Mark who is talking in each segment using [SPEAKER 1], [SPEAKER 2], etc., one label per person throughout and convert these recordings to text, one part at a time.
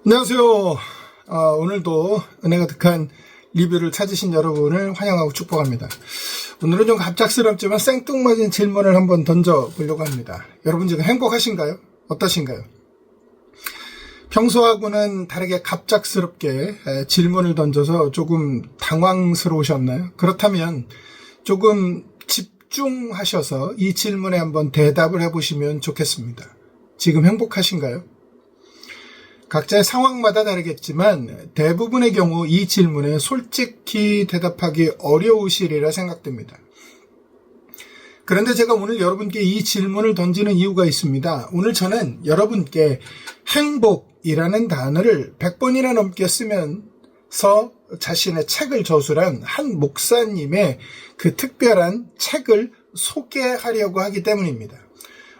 [SPEAKER 1] 안녕하세요. 오늘도 은혜가 득한 리뷰를 찾으신 여러분을 환영하고 축복합니다. 오늘은 좀 갑작스럽지만 생뚱맞은 질문을 한번 던져보려고 합니다. 여러분 지금 행복하신가요? 어떠신가요? 평소하고는 다르게 갑작스럽게 질문을 던져서 조금 당황스러우셨나요? 그렇다면 조금 집중하셔서 이 질문에 한번 대답을 해보시면 좋겠습니다. 지금 행복하신가요? 각자의 상황마다 다르겠지만 대부분의 경우 이 질문에 솔직히 대답하기 어려우시리라 생각됩니다. 그런데 제가 오늘 여러분께 이 질문을 던지는 이유가 있습니다. 오늘 저는 여러분께 행복이라는 단어를 100번이나 넘게 쓰면서 자신의 책을 저술한 한 목사님의 그 특별한 책을 소개하려고 하기 때문입니다.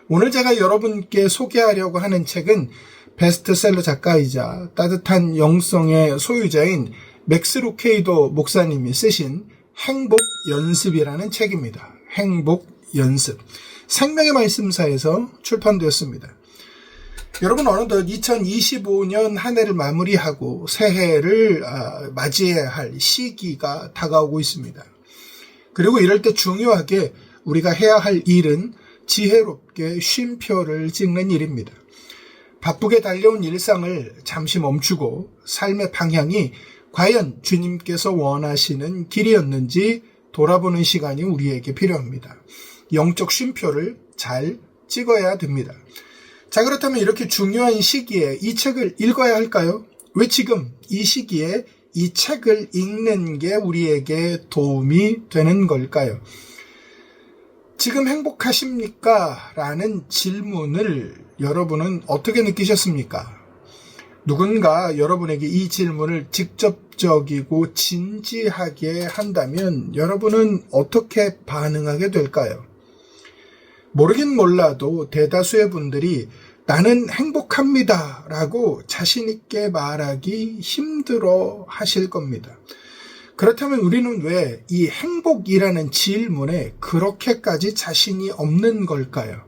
[SPEAKER 1] 오늘 제가 여러분께 소개하려고 하는 책은 베스트셀러 작가이자 따뜻한 영성의 소유자인 맥스 루케이도 목사님이 쓰신 행복연습이라는 책입니다. 행복연습. 생명의 말씀사에서 출판되었습니다. 여러분 어느덧 2025년 한 해를 마무리하고 새해를 맞이해야 할 시기가 다가오고 있습니다. 그리고 이럴 때 중요하게 우리가 해야 할 일은 지혜롭게 쉼표를 찍는 일입니다. 바쁘게 달려온 일상을 잠시 멈추고 삶의 방향이 과연 주님께서 원하시는 길이었는지 돌아보는 시간이 우리에게 필요합니다. 영적 쉼표를 잘 찍어야 됩니다. 자, 그렇다면 이렇게 중요한 시기에 이 책을 읽어야 할까요? 왜 지금 이 시기에 이 책을 읽는 게 우리에게 도움이 되는 걸까요? 지금 행복하십니까? 라는 질문을 여러분은 어떻게 느끼셨습니까? 누군가 여러분에게 이 질문을 직접적이고 진지하게 한다면 여러분은 어떻게 반응하게 될까요? 모르긴 몰라도 대다수의 분들이 나는 행복합니다 라고 자신있게 말하기 힘들어 하실 겁니다. 그렇다면 우리는 왜 이 행복이라는 질문에 그렇게까지 자신이 없는 걸까요?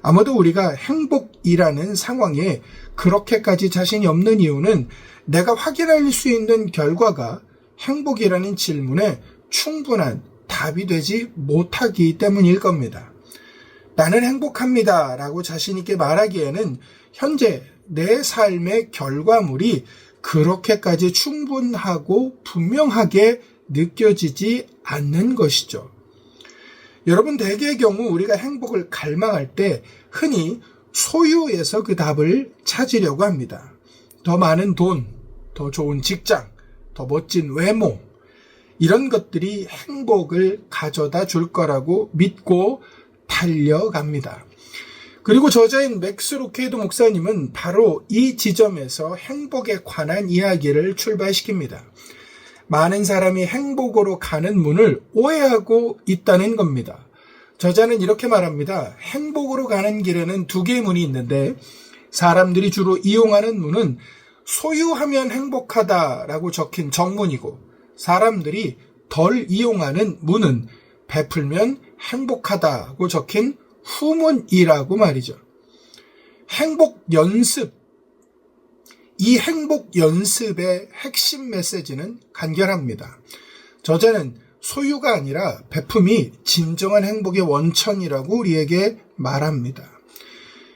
[SPEAKER 1] 아마도 우리가 행복이라는 상황에 그렇게까지 자신이 없는 이유는 내가 확인할 수 있는 결과가 행복이라는 질문에 충분한 답이 되지 못하기 때문일 겁니다. 나는 행복합니다 라고 자신 있게 말하기에는 현재 내 삶의 결과물이 그렇게까지 충분하고 분명하게 느껴지지 않는 것이죠. 여러분, 대개의 경우 우리가 행복을 갈망할 때 흔히 소유에서 그 답을 찾으려고 합니다. 더 많은 돈, 더 좋은 직장, 더 멋진 외모, 이런 것들이 행복을 가져다 줄 거라고 믿고 달려갑니다. 그리고 저자인 맥스 루케이도 목사님은 바로 이 지점에서 행복에 관한 이야기를 출발시킵니다. 많은 사람이 행복으로 가는 문을 오해하고 있다는 겁니다. 저자는 이렇게 말합니다. 행복으로 가는 길에는 두 개의 문이 있는데 사람들이 주로 이용하는 문은 소유하면 행복하다라고 적힌 정문이고 사람들이 덜 이용하는 문은 베풀면 행복하다고 적힌 후문이라고 말이죠. 행복 연습. 이 행복 연습의 핵심 메시지는 간결합니다. 저자는 소유가 아니라 베품이 진정한 행복의 원천이라고 우리에게 말합니다.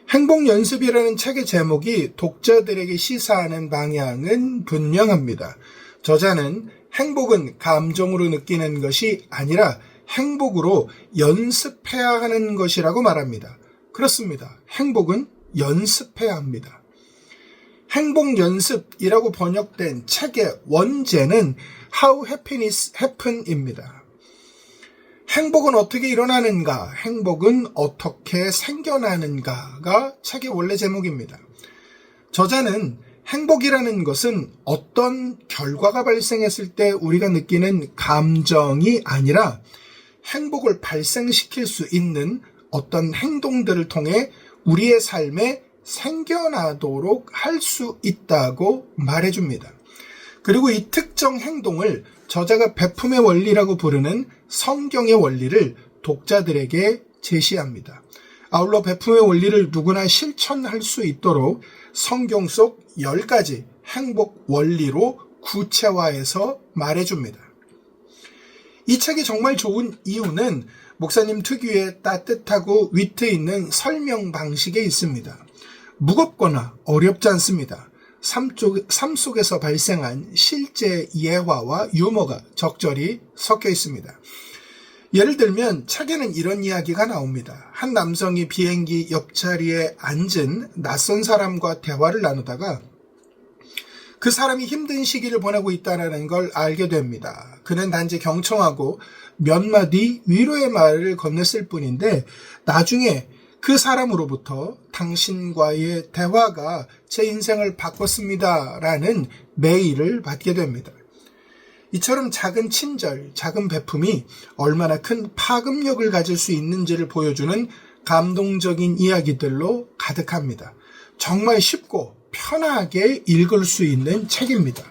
[SPEAKER 1] 행복 연습이라는 책의 제목이 독자들에게 시사하는 방향은 분명합니다. 저자는 행복은 감정으로 느끼는 것이 아니라 행복으로 연습해야 하는 것이라고 말합니다. 그렇습니다. 행복은 연습해야 합니다. 행복 연습이라고 번역된 책의 원제는 How Happiness Happen입니다. 행복은 어떻게 일어나는가, 행복은 어떻게 생겨나는가가 책의 원래 제목입니다. 저자는 행복이라는 것은 어떤 결과가 발생했을 때 우리가 느끼는 감정이 아니라 행복을 발생시킬 수 있는 어떤 행동들을 통해 우리의 삶에 생겨나도록 할 수 있다고 말해줍니다. 그리고 이 특정 행동을 저자가 베품의 원리라고 부르는 성경의 원리를 독자들에게 제시합니다. 아울러 베품의 원리를 누구나 실천할 수 있도록 성경 속 10가지 행복 원리로 구체화해서 말해줍니다. 이 책이 정말 좋은 이유는 목사님 특유의 따뜻하고 위트 있는 설명 방식에 있습니다. 무겁거나 어렵지 않습니다. 삶 속에서 발생한 실제 예화와 유머가 적절히 섞여 있습니다. 예를 들면 책에는 이런 이야기가 나옵니다. 한 남성이 비행기 옆자리에 앉은 낯선 사람과 대화를 나누다가 그 사람이 힘든 시기를 보내고 있다는 걸 알게 됩니다. 그는 단지 경청하고 몇 마디 위로의 말을 건넸을 뿐인데 나중에 그 사람으로부터 당신과의 대화가 제 인생을 바꿨습니다 라는 메일을 받게 됩니다. 이처럼 작은 친절, 작은 베품이 얼마나 큰 파급력을 가질 수 있는지를 보여주는 감동적인 이야기들로 가득합니다. 정말 쉽고 편하게 읽을 수 있는 책입니다.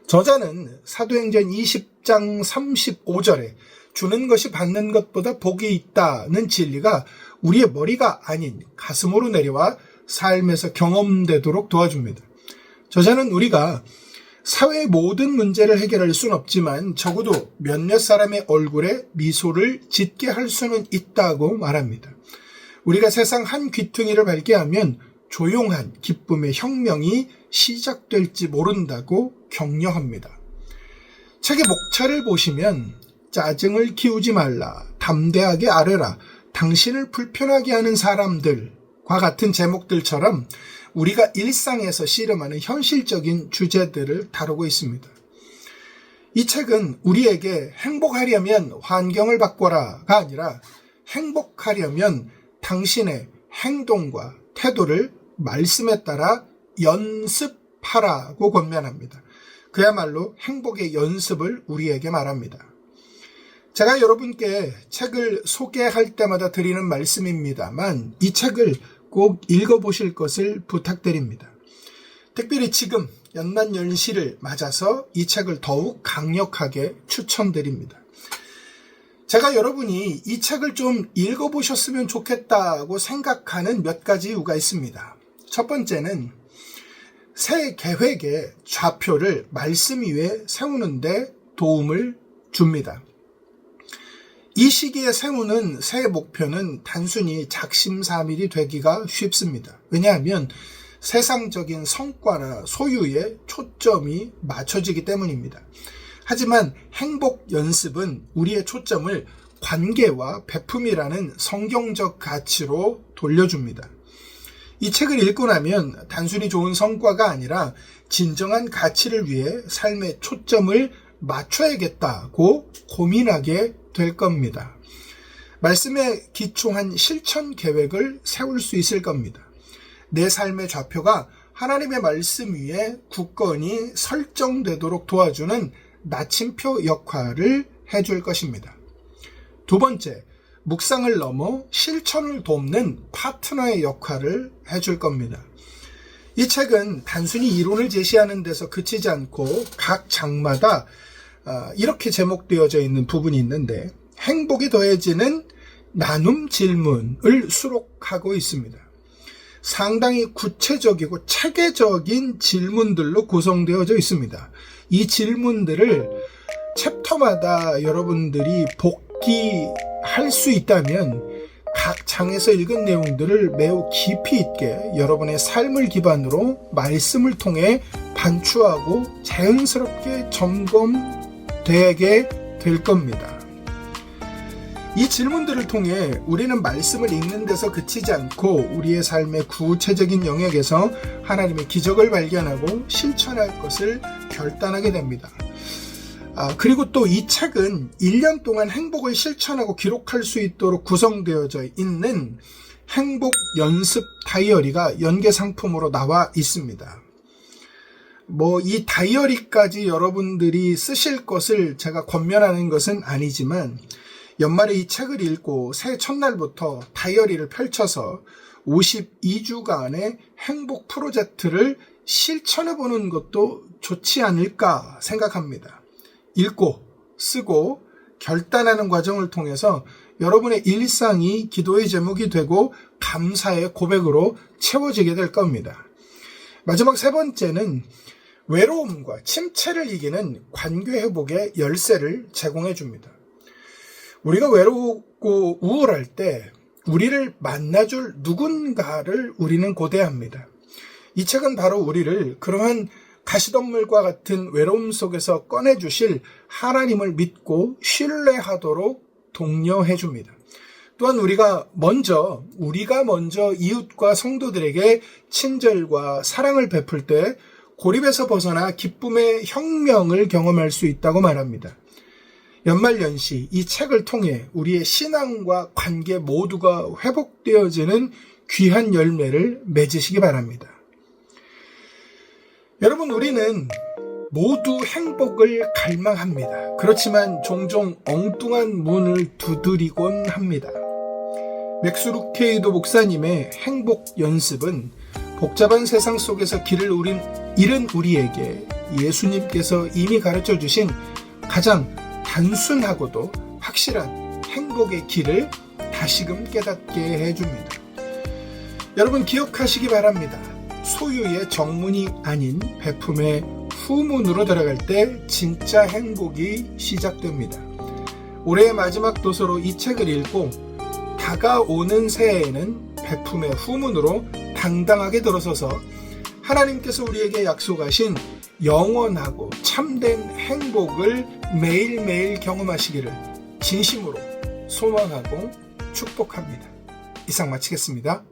[SPEAKER 1] 저자는 사도행전 20장 35절에 주는 것이 받는 것보다 복이 있다는 진리가 우리의 머리가 아닌 가슴으로 내려와 삶에서 경험되도록 도와줍니다. 저자는 우리가 사회의 모든 문제를 해결할 수는 없지만 적어도 몇몇 사람의 얼굴에 미소를 짓게 할 수는 있다고 말합니다. 우리가 세상 한 귀퉁이를 밟게 하면 조용한 기쁨의 혁명이 시작될지 모른다고 격려합니다. 책의 목차를 보시면 짜증을 키우지 말라, 담대하게 아뢰라, 당신을 불편하게 하는 사람들과 같은 제목들처럼 우리가 일상에서 씨름하는 현실적인 주제들을 다루고 있습니다. 이 책은 우리에게 행복하려면 환경을 바꿔라가 아니라 행복하려면 당신의 행동과 태도를 말씀에 따라 연습하라고 권면합니다. 그야말로 행복의 연습을 우리에게 말합니다. 제가 여러분께 책을 소개할 때마다 드리는 말씀입니다만 이 책을 꼭 읽어보실 것을 부탁드립니다. 특별히 지금 연말연시를 맞아서 이 책을 더욱 강력하게 추천드립니다. 제가 여러분이 이 책을 좀 읽어보셨으면 좋겠다고 생각하는 몇 가지 이유가 있습니다. 첫 번째는 새 계획의 좌표를 말씀 위에 세우는데 도움을 줍니다. 이 시기에 세우는 새 목표는 단순히 작심삼일이 되기가 쉽습니다. 왜냐하면 세상적인 성과나 소유에 초점이 맞춰지기 때문입니다. 하지만 행복 연습은 우리의 초점을 관계와 베품이라는 성경적 가치로 돌려줍니다. 이 책을 읽고 나면 단순히 좋은 성과가 아니라 진정한 가치를 위해 삶의 초점을 맞춰야겠다고 고민하게 될 겁니다. 말씀에 기초한 실천 계획을 세울 수 있을 겁니다. 내 삶의 좌표가 하나님의 말씀 위에 굳건히 설정되도록 도와주는 나침표 역할을 해줄 것입니다. 두 번째, 묵상을 넘어 실천을 돕는 파트너의 역할을 해줄 겁니다. 이 책은 단순히 이론을 제시하는 데서 그치지 않고 각 장마다 이렇게 제목되어져 있는 부분이 있는데 행복이 더해지는 나눔 질문을 수록하고 있습니다. 상당히 구체적이고 체계적인 질문들로 구성되어져 있습니다. 이 질문들을 챕터마다 여러분들이 복기할 수 있다면 각 장에서 읽은 내용들을 매우 깊이 있게 여러분의 삶을 기반으로 말씀을 통해 반추하고 자연스럽게 점검되게 될 겁니다. 이 질문들을 통해 우리는 말씀을 읽는 데서 그치지 않고 우리의 삶의 구체적인 영역에서 하나님의 기적을 발견하고 실천할 것을 결단하게 됩니다. 그리고 또 이 책은 1년 동안 행복을 실천하고 기록할 수 있도록 구성되어져 있는 행복 연습 다이어리가 연계 상품으로 나와 있습니다. 이 다이어리까지 여러분들이 쓰실 것을 제가 권면하는 것은 아니지만 연말에 이 책을 읽고 새해 첫날부터 다이어리를 펼쳐서 52주간의 행복 프로젝트를 실천해보는 것도 좋지 않을까 생각합니다. 읽고 쓰고 결단하는 과정을 통해서 여러분의 일상이 기도의 제목이 되고 감사의 고백으로 채워지게 될 겁니다. 마지막 세 번째는 외로움과 침체를 이기는 관계 회복의 열쇠를 제공해 줍니다. 우리가 외롭고 우울할 때 우리를 만나줄 누군가를 우리는 고대합니다. 이 책은 바로 우리를 그러한 가시덤불과 같은 외로움 속에서 꺼내주실 하나님을 믿고 신뢰하도록 독려해 줍니다. 또한 우리가 먼저 이웃과 성도들에게 친절과 사랑을 베풀 때 고립에서 벗어나 기쁨의 혁명을 경험할 수 있다고 말합니다. 연말연시 이 책을 통해 우리의 신앙과 관계 모두가 회복되어지는 귀한 열매를 맺으시기 바랍니다. 여러분, 우리는 모두 행복을 갈망합니다. 그렇지만 종종 엉뚱한 문을 두드리곤 합니다. 맥스 루케이도 목사님의 행복 연습은 복잡한 세상 속에서 길을 잃은 우리에게 예수님께서 이미 가르쳐 주신 가장 단순하고도 확실한 행복의 길을 다시금 깨닫게 해줍니다. 여러분, 기억하시기 바랍니다. 소유의 정문이 아닌 베품의 후문으로 들어갈 때 진짜 행복이 시작됩니다. 올해의 마지막 도서로 이 책을 읽고 다가오는 새해에는 베품의 후문으로 당당하게 들어서서 하나님께서 우리에게 약속하신 영원하고 참된 행복을 매일매일 경험하시기를 진심으로 소망하고 축복합니다. 이상 마치겠습니다.